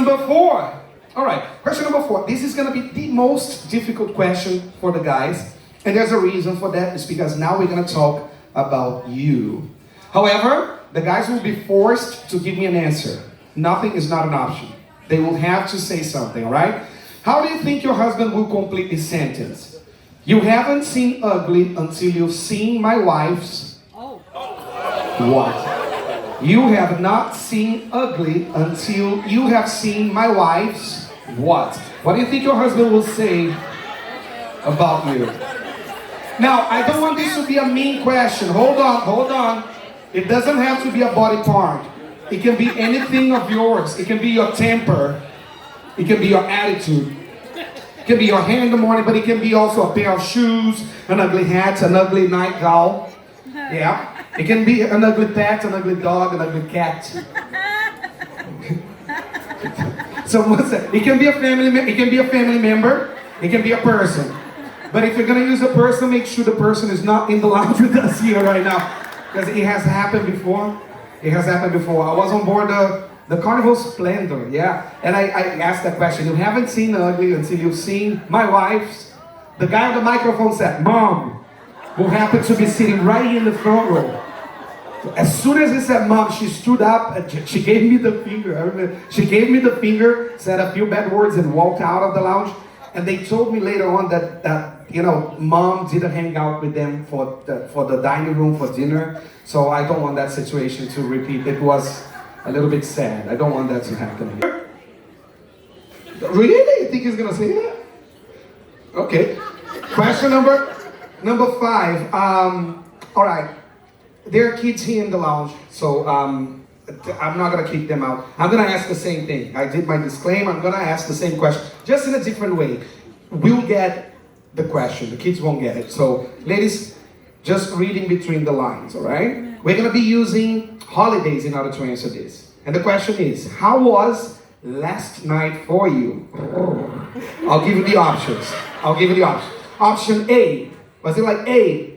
number 4. All right, question number 4. This is going to be the most difficult question for the guys. And there's a reason for that. It's because now we're going to talk about you. However, the guys will be forced to give me an answer. Nothing is not an option. They will have to say something, all right? How do you think your husband will complete this sentence? You haven't seen ugly until you've seen my wife's... What? You have not seen ugly until you have seen my wife's... What? What do you think your husband will say about you? Now, I don't want this to be a mean question. Hold on. It doesn't have to be a body part. It can be anything of yours. It can be your temper. It can be your attitude. It can be your hair in the morning, but it can be also a pair of shoes, an ugly hat, an ugly nightgown. Yeah. It can be an ugly pet, an ugly dog, an ugly cat. So what's that? It can be a family member. It can be a person. But if you're gonna use a person, make sure the person is not in the lounge with us here right now. Because it has happened before. It has happened before. I was on board the Carnival Splendor, yeah. And I asked that question. You haven't seen ugly until you've seen my wife's. The guy on the microphone said, Mom, who happened to be sitting right in the front row. As soon as he said, Mom, she stood up and she gave me the finger. I remember. She gave me the finger, said a few bad words and walked out of the lounge. And they told me later on that Mom didn't hang out with them for the dining room for dinner. So I don't want that situation to repeat. It was a little bit sad. I don't want that to happen here. Really? You think he's gonna say that? Okay. Question number 5. All right. There are kids here in the lounge, so I'm not gonna kick them out. I'm gonna ask the same thing. I did my disclaimer. I'm gonna ask the same question, just in a different way. We'll get the question. The kids won't get it. So, ladies, just reading between the lines, all right? We're gonna be using holidays in order to answer this. And the question is, how was last night for you? I'll give you the options. Option A, was it like A?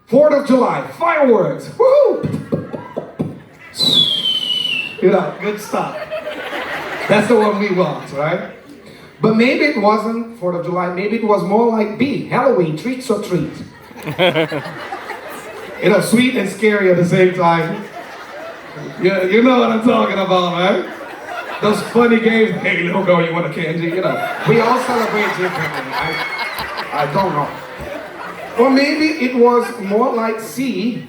4th of July, fireworks, woohoo! Good stuff. That's the one we want, right? But maybe it wasn't 4th of July, maybe it was more like B, Halloween, treats or treat. Sweet and scary at the same time. You know what I'm talking about, right? Those funny games, hey little girl, you want a candy? We all celebrate differently. I don't know. Or maybe it was more like C,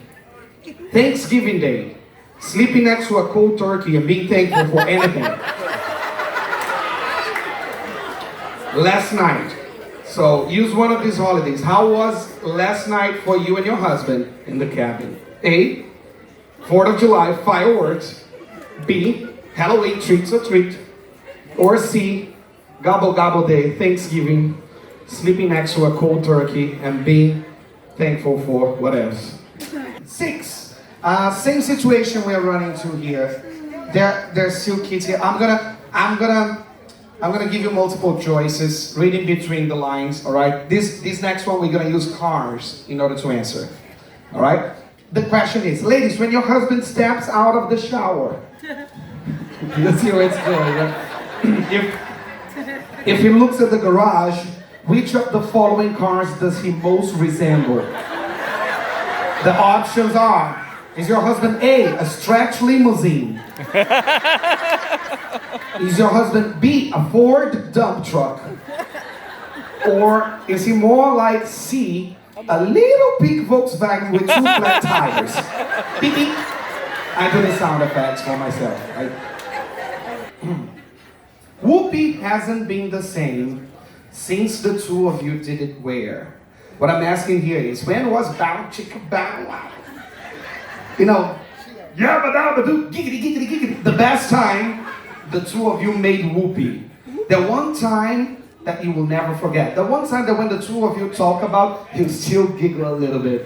Thanksgiving Day. Sleeping next to a cold turkey and being thankful for anything. Last night. So use one of these holidays. How was last night for you and your husband in the cabin? A, 4th of July, fireworks. B, Halloween, treats or treat. Or C, gobble gobble day, Thanksgiving. Sleeping next to a cold turkey and being thankful for what else? 6. Same situation we're running to here. There's still kids here. I'm gonna give you multiple choices, reading between the lines. All right. This next one we're gonna use cars in order to answer. All right. The question is, ladies, when your husband steps out of the shower, you see where it's going. Right? If he looks at the garage, which of the following cars does he most resemble? The options are, is your husband A, stretch limousine? Is your husband B, a Ford dump truck? Or is he more like C, a little big Volkswagen with 2 flat tires? Beep, beep. I do the sound effects for myself. Whoopi hasn't been the same since the two of you didn't wear. What I'm asking here is, when was Bow Chicka Bow Wow? Yabba dabba doo, giggity giggity giggity. The best time the two of you made Whoopi. The one time that you will never forget. The one time that when the two of you talk about, you still giggle a little bit.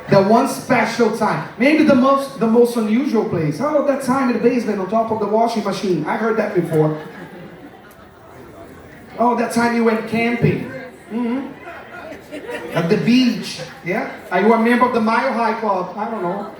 The one special time. Maybe the most unusual place. Oh, that time in the basement on top of the washing machine. I heard that before. Oh, that time you went camping. At the beach. Yeah? Are you a member of the Mile High Club? I don't know.